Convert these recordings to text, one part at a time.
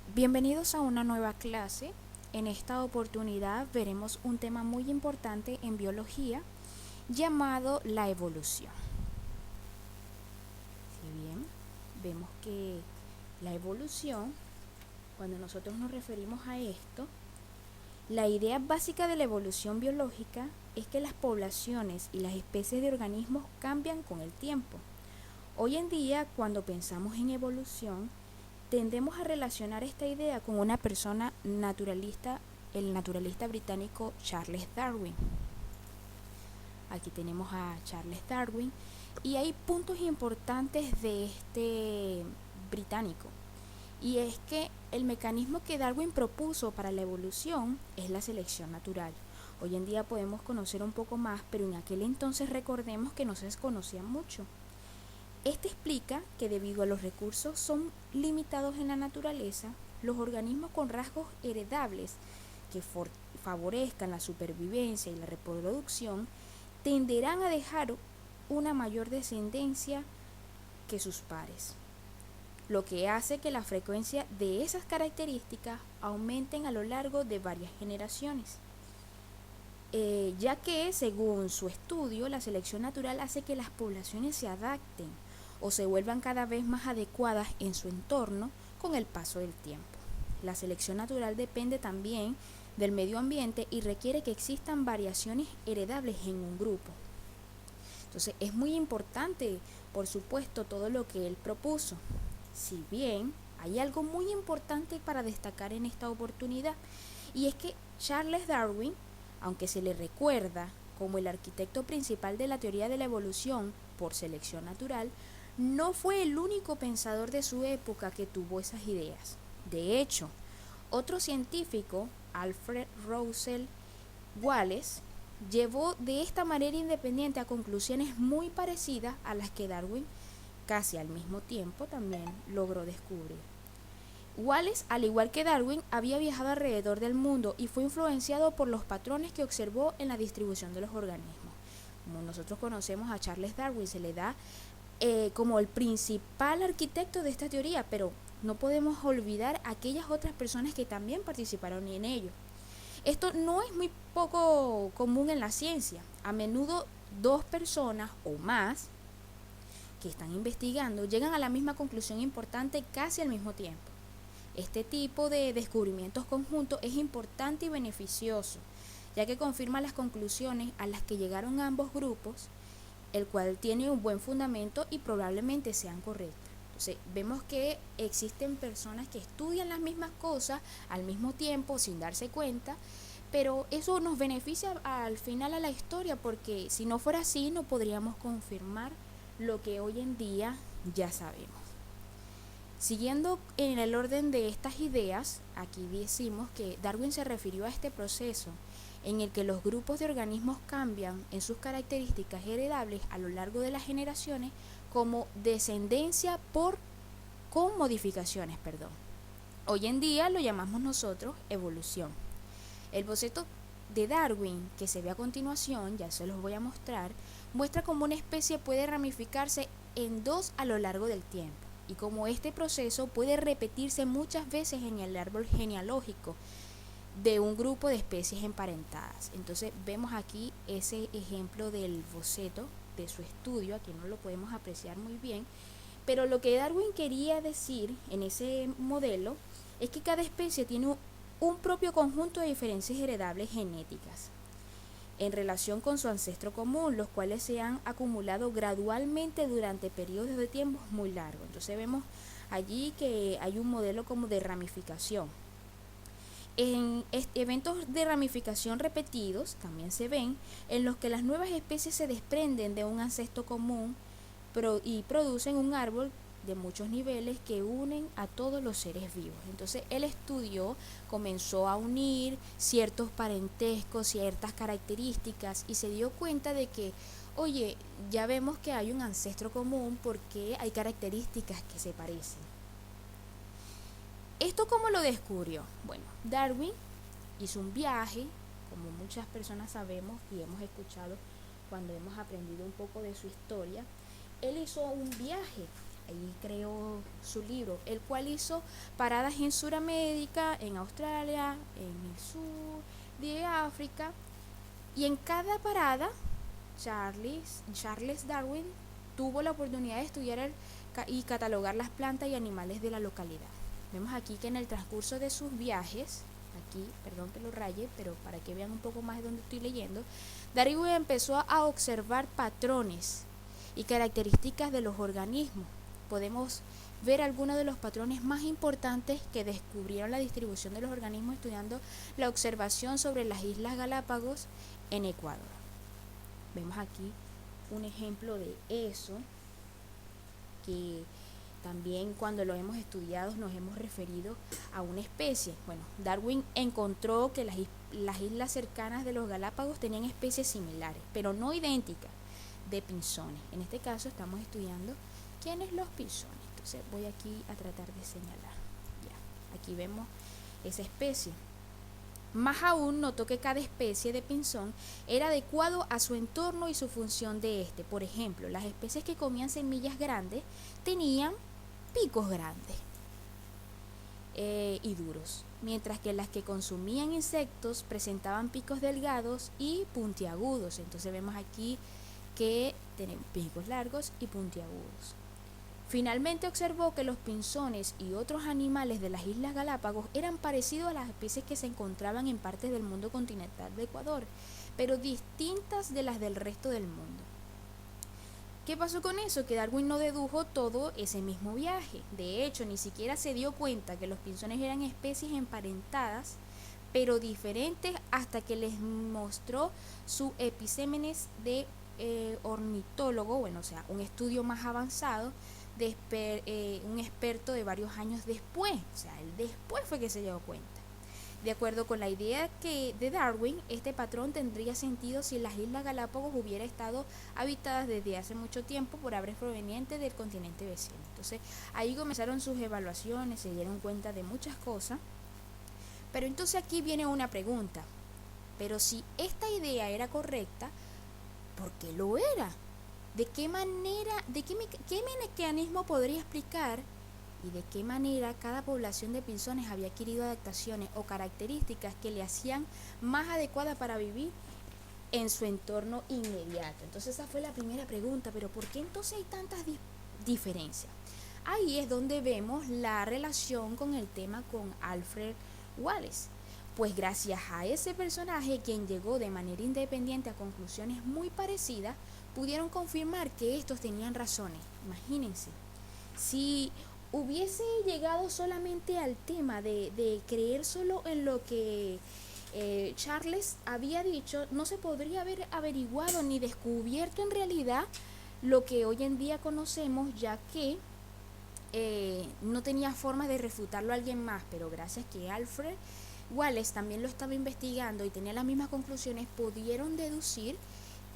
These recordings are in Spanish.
Hola, bienvenidos a una nueva clase. En esta oportunidad veremos un tema muy importante en biología llamado la evolución. Si bien vemos que la evolución, cuando nosotros nos referimos a esto, la idea básica de la evolución biológica es que las poblaciones y las especies de organismos cambian con el tiempo. Hoy en día, cuando pensamos en evolución, tendemos a relacionar esta idea con una persona naturalista, el naturalista británico Charles Darwin. Aquí tenemos a Charles Darwin y hay puntos importantes de este británico. Y es que el mecanismo que Darwin propuso para la evolución es la selección natural. Hoy en día podemos conocer un poco más, pero en aquel entonces recordemos que no se conocía mucho. Este explica que debido a los recursos son limitados en la naturaleza, los organismos con rasgos heredables que favorezcan la supervivencia y la reproducción tenderán a dejar una mayor descendencia que sus pares, lo que hace que la frecuencia de esas características aumenten a lo largo de varias generaciones. Ya que, según su estudio, la selección natural hace que las poblaciones se adapten o se vuelvan cada vez más adecuadas en su entorno con el paso del tiempo. La selección natural depende también del medio ambiente y requiere que existan variaciones heredables en un grupo. Entonces es muy importante, por supuesto, todo lo que él propuso. Si bien hay algo muy importante para destacar en esta oportunidad, y es que Charles Darwin, aunque se le recuerda como el arquitecto principal de la teoría de la evolución por selección natural, no fue el único pensador de su época que tuvo esas ideas. De hecho, otro científico, Alfred Russel Wallace, llevó de esta manera independiente a conclusiones muy parecidas a las que Darwin casi al mismo tiempo también logró descubrir. Wallace, al igual que Darwin, había viajado alrededor del mundo y fue influenciado por los patrones que observó en la distribución de los organismos. Como nosotros conocemos a Charles Darwin, se le da como el principal arquitecto de esta teoría, pero no podemos olvidar aquellas otras personas que también participaron en ello. Esto no es muy poco común en la ciencia. A menudo dos personas o más que están investigando llegan a la misma conclusión importante casi al mismo tiempo. Este tipo de descubrimientos conjuntos es importante y beneficioso, ya que confirma las conclusiones a las que llegaron ambos grupos, el cual tiene un buen fundamento y probablemente sean correctas. Entonces, vemos que existen personas que estudian las mismas cosas al mismo tiempo sin darse cuenta, pero eso nos beneficia al final a la historia, porque si no fuera así no podríamos confirmar lo que hoy en día ya sabemos. Siguiendo en el orden de estas ideas, aquí decimos que Darwin se refirió a este proceso en el que los grupos de organismos cambian en sus características heredables a lo largo de las generaciones como descendencia con modificaciones. Hoy en día lo llamamos nosotros evolución. El boceto de Darwin, que se ve a continuación, ya se los voy a mostrar, muestra cómo una especie puede ramificarse en dos a lo largo del tiempo y cómo este proceso puede repetirse muchas veces en el árbol genealógico de un grupo de especies emparentadas. Entonces vemos aquí ese ejemplo del boceto de su estudio, aquí no lo podemos apreciar muy bien, pero lo que Darwin quería decir en ese modelo es que cada especie tiene un propio conjunto de diferencias heredables genéticas en relación con su ancestro común, los cuales se han acumulado gradualmente durante periodos de tiempo muy largos. Entonces vemos allí que hay un modelo como de ramificación. En eventos de ramificación repetidos también se ven en los que las nuevas especies se desprenden de un ancestro común y producen un árbol de muchos niveles que unen a todos los seres vivos. Entonces el estudio comenzó a unir ciertos parentescos, ciertas características y se dio cuenta de que, oye, ya vemos que hay un ancestro común porque hay características que se parecen. ¿Esto cómo lo descubrió? Bueno, Darwin hizo un viaje, como muchas personas sabemos y hemos escuchado cuando hemos aprendido un poco de su historia. Él hizo un viaje ahí creó su libro, el cual hizo paradas en Sudamérica, en Australia, en el sur de África, y en cada parada Charles Darwin tuvo la oportunidad de estudiar y catalogar las plantas y animales de la localidad. Vemos aquí que en el transcurso de sus viajes, aquí, perdón que lo raye, pero para que vean un poco más de donde estoy leyendo, Darwin empezó a observar patrones y características de los organismos. Podemos ver algunos de los patrones más importantes que descubrieron la distribución de los organismos estudiando la observación sobre las Islas Galápagos en Ecuador. Vemos aquí un ejemplo de eso, que también cuando lo hemos estudiado nos hemos referido a una especie. Bueno, Darwin encontró que las islas cercanas de los Galápagos tenían especies similares, pero no idénticas, de pinzones. En este caso estamos estudiando quiénes los pinzones. Entonces voy aquí a tratar de señalar. Ya, aquí vemos esa especie. Más aún notó que cada especie de pinzón era adecuado a su entorno y su función de este. Por ejemplo, las especies que comían semillas grandes tenían picos grandes y duros, mientras que las que consumían insectos presentaban picos delgados y puntiagudos. Entonces vemos aquí que tienen picos largos y puntiagudos. Finalmente observó que los pinzones y otros animales de las Islas Galápagos eran parecidos a las especies que se encontraban en partes del mundo continental de Ecuador, pero distintas de las del resto del mundo. ¿Qué pasó con eso? Que Darwin no dedujo todo ese mismo viaje. De hecho, ni siquiera se dio cuenta que los pinzones eran especies emparentadas, pero diferentes, hasta que les mostró su epicémenes de ornitólogo, bueno, o sea, un estudio más avanzado, un experto de varios años después. O sea, él después fue que se dio cuenta. De acuerdo con la idea de Darwin, este patrón tendría sentido si las Islas Galápagos hubieran estado habitadas desde hace mucho tiempo por aves provenientes del continente vecino. Entonces, ahí comenzaron sus evaluaciones, se dieron cuenta de muchas cosas. Pero entonces aquí viene una pregunta. Pero si esta idea era correcta, ¿por qué lo era? ¿De qué manera, qué mecanismo podría explicar y de qué manera cada población de pinzones había adquirido adaptaciones o características que le hacían más adecuada para vivir en su entorno inmediato? Entonces esa fue la primera pregunta, pero ¿por qué entonces hay tantas diferencias? Ahí es donde vemos la relación con el tema con Alfred Wallace. Pues gracias a ese personaje, quien llegó de manera independiente a conclusiones muy parecidas, pudieron confirmar que estos tenían razones. Imagínense, si hubiese llegado solamente al tema de creer solo en lo que Charles había dicho, no se podría haber averiguado ni descubierto en realidad lo que hoy en día conocemos, ya que no tenía forma de refutarlo a alguien más, pero gracias que Alfred Wallace también lo estaba investigando y tenía las mismas conclusiones, pudieron deducir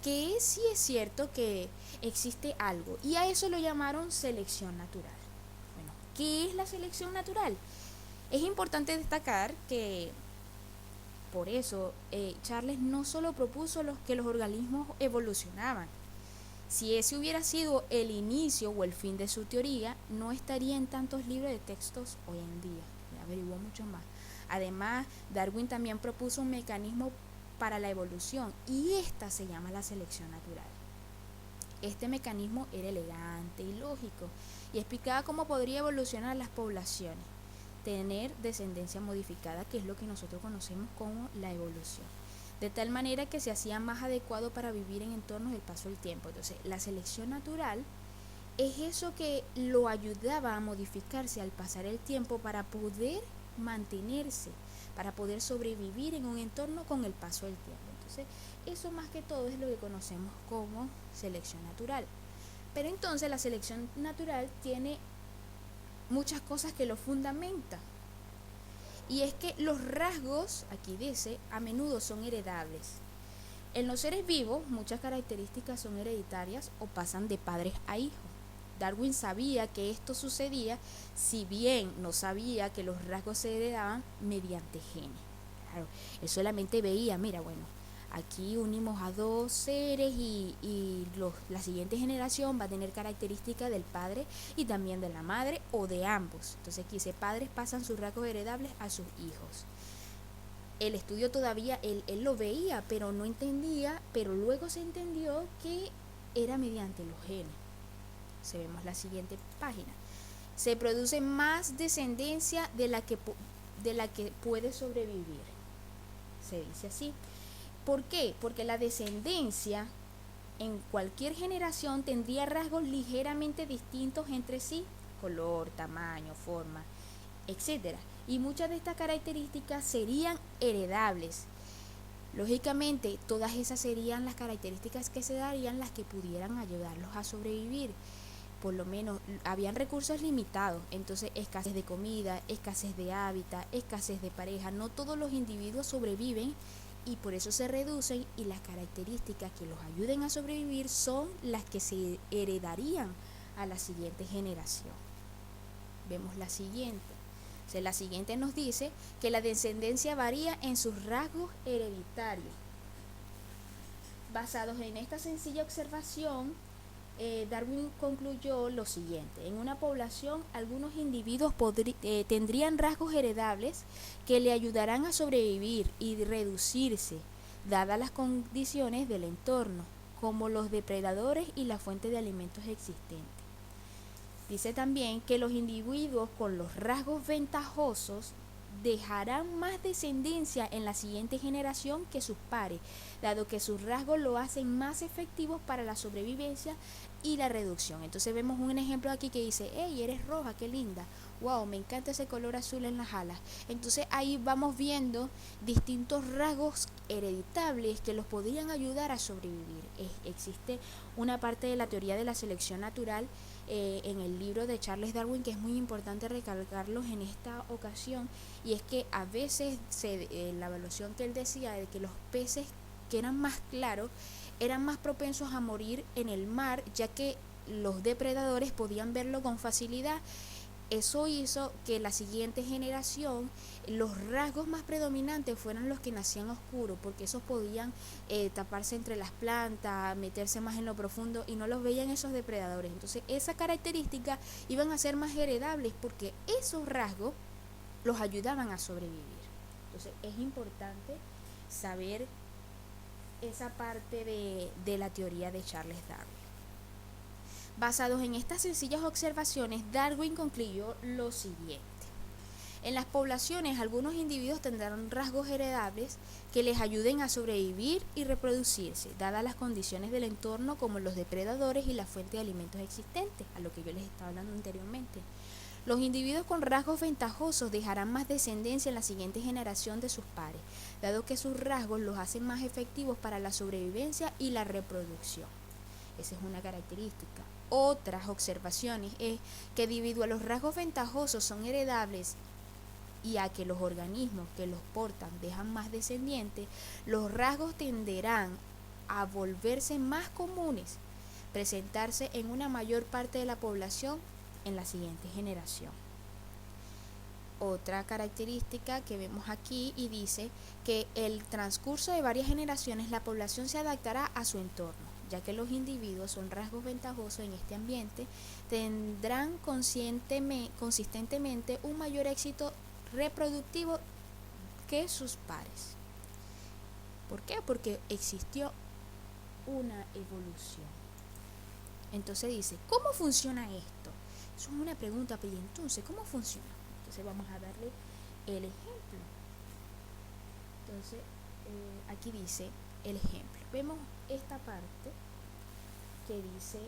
que sí es cierto que existe algo, y a eso lo llamaron selección natural. Bueno, ¿qué es la selección natural? Es importante destacar que por eso Charles no solo propuso que los organismos evolucionaban. Si ese hubiera sido el inicio o el fin de su teoría, no estaría en tantos libros de textos hoy en día. Averiguó mucho más. Además, Darwin también propuso un mecanismo para la evolución, y esta se llama la selección natural. Este mecanismo era elegante y lógico y explicaba cómo podría evolucionar las poblaciones, tener descendencia modificada, que es lo que nosotros conocemos como la evolución, de tal manera que se hacía más adecuado para vivir en entornos del paso del tiempo. Entonces, la selección natural es eso que lo ayudaba a modificarse al pasar el tiempo para poder mantenerse, para poder sobrevivir en un entorno con el paso del tiempo. Entonces, eso más que todo es lo que conocemos como selección natural. Pero entonces la selección natural tiene muchas cosas que lo fundamentan. Y es que los rasgos, aquí dice, a menudo son heredables. En los seres vivos, muchas características son hereditarias o pasan de padres a hijos. Darwin sabía que esto sucedía, si bien no sabía que los rasgos se heredaban mediante genes. Claro, él solamente veía, mira, bueno, Aquí unimos a dos seres y la siguiente generación va a tener características del padre y también de la madre o de ambos. Entonces aquí dice, padres pasan sus rasgos heredables a sus hijos. El estudio todavía, él lo veía, pero no entendía, pero luego se entendió que era mediante los genes. Se vemos la siguiente página. Se produce más descendencia de la que puede sobrevivir. Se dice así. ¿Por qué? Porque la descendencia en cualquier generación tendría rasgos ligeramente distintos entre sí, color, tamaño, forma, etcétera. Y muchas de estas características serían heredables. Lógicamente, todas esas serían las características que se darían las que pudieran ayudarlos a sobrevivir. Por lo menos habían recursos limitados, entonces escasez de comida, escasez de hábitat, escasez de pareja. No todos los individuos sobreviven y por eso se reducen, y las características que los ayuden a sobrevivir son las que se heredarían a la siguiente generación. Vemos la siguiente. O sea, la siguiente nos dice que la descendencia varía en sus rasgos hereditarios. Basados en esta sencilla observación, Darwin concluyó lo siguiente: en una población algunos individuos tendrían rasgos heredables que le ayudarán a sobrevivir y reducirse, dadas las condiciones del entorno, como los depredadores y la fuente de alimentos existentes. Dice también que los individuos con los rasgos ventajosos dejarán más descendencia en la siguiente generación que sus pares, dado que sus rasgos lo hacen más efectivos para la sobrevivencia y la reducción. Entonces vemos un ejemplo aquí que dice, hey, eres roja, qué linda, wow, me encanta ese color azul en las alas. Entonces ahí vamos viendo distintos rasgos hereditables que los podrían ayudar a sobrevivir. Existe una parte de la teoría de la selección natural en el libro de Charles Darwin que es muy importante recalcarlos en esta ocasión, y es que a veces la evaluación que él decía de que los peces que eran más claros eran más propensos a morir en el mar, ya que los depredadores podían verlo con facilidad. Eso hizo que la siguiente generación, los rasgos más predominantes fueran los que nacían oscuros, porque esos podían taparse entre las plantas, meterse más en lo profundo y no los veían esos depredadores. Entonces esas características iban a ser más heredables porque esos rasgos los ayudaban a sobrevivir. Entonces es importante saber esa parte de la teoría de Charles Darwin. Basados en estas sencillas observaciones, Darwin concluyó lo siguiente: en las poblaciones algunos individuos tendrán rasgos heredables que les ayuden a sobrevivir y reproducirse, dadas las condiciones del entorno como los depredadores y la fuente de alimentos existentes, a lo que yo les estaba hablando anteriormente. Los individuos con rasgos ventajosos dejarán más descendencia en la siguiente generación de sus pares, dado que sus rasgos los hacen más efectivos para la sobrevivencia y la reproducción. Esa es una característica. Otras observaciones es que debido a los rasgos ventajosos son heredables y a que los organismos que los portan dejan más descendientes, los rasgos tenderán a volverse más comunes, presentarse en una mayor parte de la población en la siguiente generación. Otra característica que vemos aquí y dice que el transcurso de varias generaciones la población se adaptará a su entorno, ya que los individuos son rasgos ventajosos en este ambiente, tendrán consistentemente un mayor éxito reproductivo que sus pares. ¿Por qué? Porque existió una evolución. Entonces dice, ¿cómo funciona esto? Eso es una pregunta, pero entonces, ¿cómo funciona? Entonces vamos a darle el ejemplo. Entonces, aquí dice el ejemplo. Vemos esta parte que dice,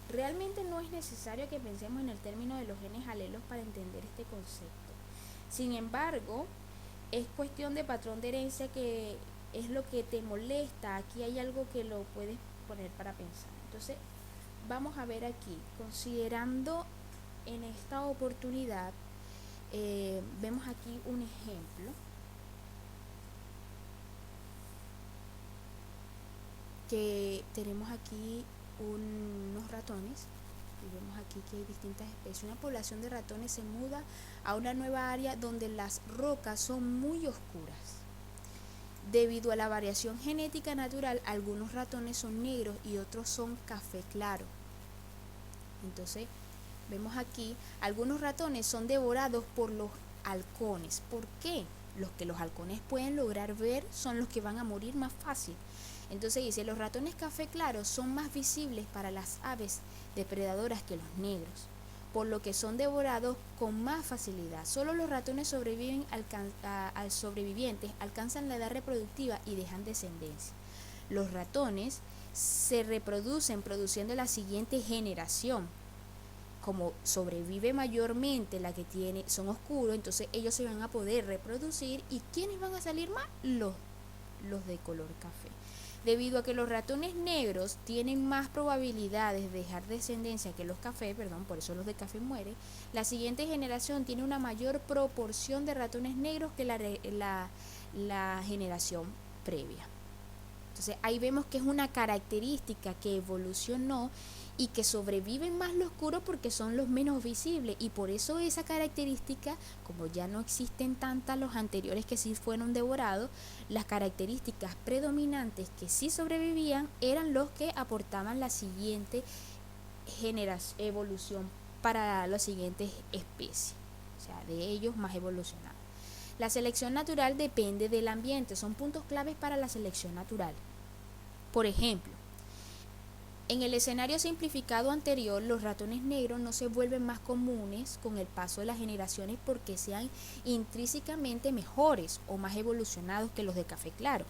realmente no es necesario que pensemos en el término de los genes alelos para entender este concepto. Sin embargo, es cuestión de patrón de herencia que es lo que te molesta. Aquí hay algo que lo puedes poner para pensar. Entonces, vamos a ver aquí, considerando en esta oportunidad, vemos aquí un ejemplo que tenemos aquí unos ratones y vemos aquí que hay distintas especies. Una población de ratones se muda a una nueva área donde las rocas son muy oscuras. Debido a la variación genética natural, algunos ratones son negros y otros son café claro. Entonces, vemos aquí, algunos ratones son devorados por los halcones. ¿Por qué? Los que los halcones pueden lograr ver son los que van a morir más fácil. Entonces dice, los ratones café claro son más visibles para las aves depredadoras que los negros, por lo que son devorados con más facilidad. Solo los ratones sobrevivientes alcanzan la edad reproductiva y dejan descendencia. Los ratones se reproducen produciendo la siguiente generación. Como sobrevive mayormente la que son oscuros, entonces ellos se van a poder reproducir. ¿Y quiénes van a salir más? Los de color café. Debido a que los ratones negros tienen más probabilidades de dejar descendencia que los cafés, por eso los de café mueren, la siguiente generación tiene una mayor proporción de ratones negros que la generación previa. Entonces ahí vemos que es una característica que evolucionó y que sobreviven más lo oscuro porque son los menos visibles, y por eso esa característica, como ya no existen tantas los anteriores que sí fueron devorados, las características predominantes que sí sobrevivían eran los que aportaban la siguiente evolución para las siguientes especies, o sea, de ellos más evolucionados. La selección natural depende del ambiente, son puntos claves para la selección natural. Por ejemplo, en el escenario simplificado anterior, los ratones negros no se vuelven más comunes con el paso de las generaciones porque sean intrínsecamente mejores o más evolucionados que los de café claro.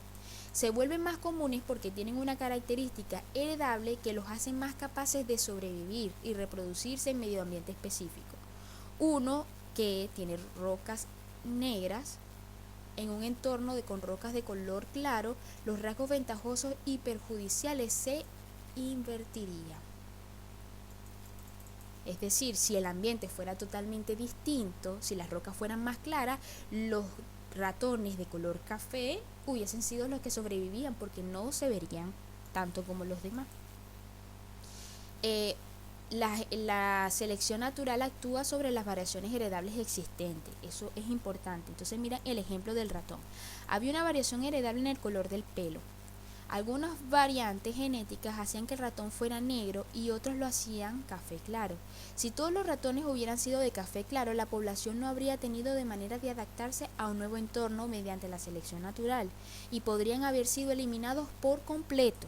Se vuelven más comunes porque tienen una característica heredable que los hace más capaces de sobrevivir y reproducirse en medio ambiente específico. Uno que tiene rocas negras en un entorno con rocas de color claro, los rasgos ventajosos y perjudiciales se invertiría. Es decir, si el ambiente fuera totalmente distinto, si las rocas fueran más claras, los ratones de color café hubiesen sido los que sobrevivían porque no se verían tanto como los demás. La selección natural actúa sobre las variaciones heredables existentes, eso es importante. Entonces mira el ejemplo del ratón. Había una variación heredable en el color del pelo. Algunas variantes genéticas hacían que el ratón fuera negro y otros lo hacían café claro. Si todos los ratones hubieran sido de café claro, la población no habría tenido de manera de adaptarse a un nuevo entorno mediante la selección natural y podrían haber sido eliminados por completo.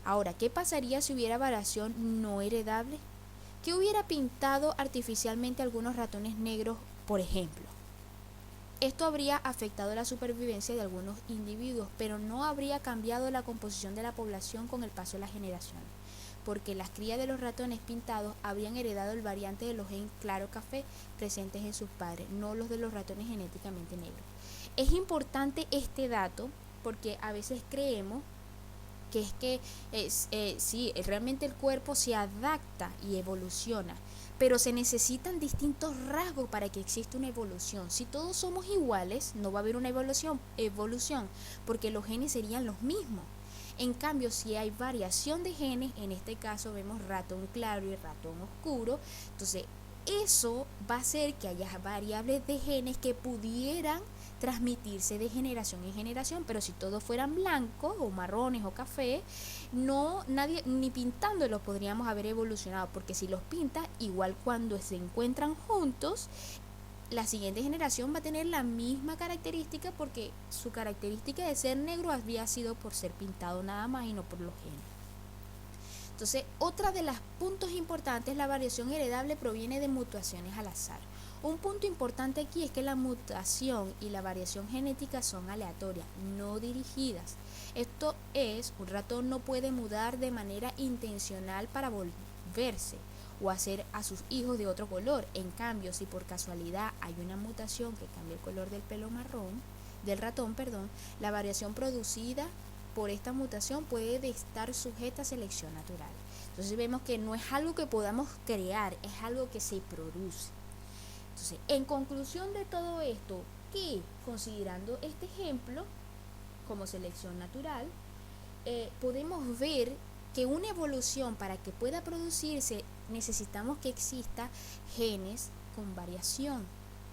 Ahora, ¿qué pasaría si hubiera variación no heredable? ¿Qué hubiera pintado artificialmente algunos ratones negros, por ejemplo? Esto habría afectado la supervivencia de algunos individuos, pero no habría cambiado la composición de la población con el paso de las generaciones, porque las crías de los ratones pintados habrían heredado el variante de los genes claro café presentes en sus padres, no los de los ratones genéticamente negros. Es importante este dato porque a veces creemos que es que sí, realmente el cuerpo se adapta y evoluciona, pero se necesitan distintos rasgos para que exista una evolución. Si todos somos iguales, no va a haber una evolución, porque los genes serían los mismos. En cambio, si hay variación de genes, en este caso vemos ratón claro y ratón oscuro, entonces eso va a hacer que haya variables de genes que pudieran transmitirse de generación en generación, pero si todos fueran blancos o marrones o café, nadie ni pintándolos podríamos haber evolucionado, porque si los pintas, igual cuando se encuentran juntos, la siguiente generación va a tener la misma característica porque su característica de ser negro había sido por ser pintado nada más y no por los genes. Entonces, otra de los puntos importantes, la variación heredable proviene de mutaciones al azar. Un punto importante aquí es que la mutación y la variación genética son aleatorias, no dirigidas. Esto es, un ratón no puede mudar de manera intencional para volverse o hacer a sus hijos de otro color. En cambio, si por casualidad hay una mutación que cambia el color del pelo del ratón, la variación producida por esta mutación puede estar sujeta a selección natural. Entonces vemos que no es algo que podamos crear, es algo que se produce. Entonces, en conclusión de todo esto, que considerando este ejemplo como selección natural, podemos ver que una evolución, para que pueda producirse, necesitamos que exista genes con variación.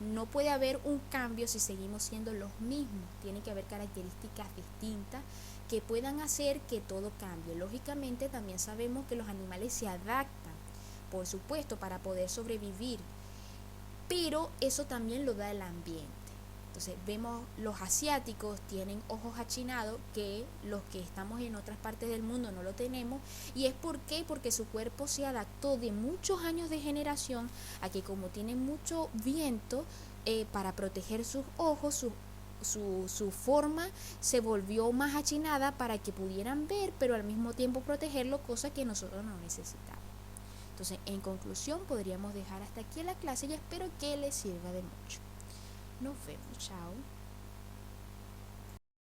no puede haber un cambio si seguimos siendo los mismos. Tiene que haber características distintas que puedan hacer que todo cambie. Lógicamente también sabemos que los animales se adaptan, por supuesto, para poder sobrevivir, pero eso también lo da el ambiente. Entonces vemos los asiáticos tienen ojos achinados que los que estamos en otras partes del mundo no lo tenemos. ¿Y es por qué? Porque su cuerpo se adaptó de muchos años de generación a que como tienen mucho viento, para proteger sus ojos, su forma se volvió más achinada para que pudieran ver, pero al mismo tiempo protegerlo, cosa que nosotros no necesitamos. Entonces, en conclusión, podríamos dejar hasta aquí la clase y espero que les sirva de mucho. Nos vemos, chao.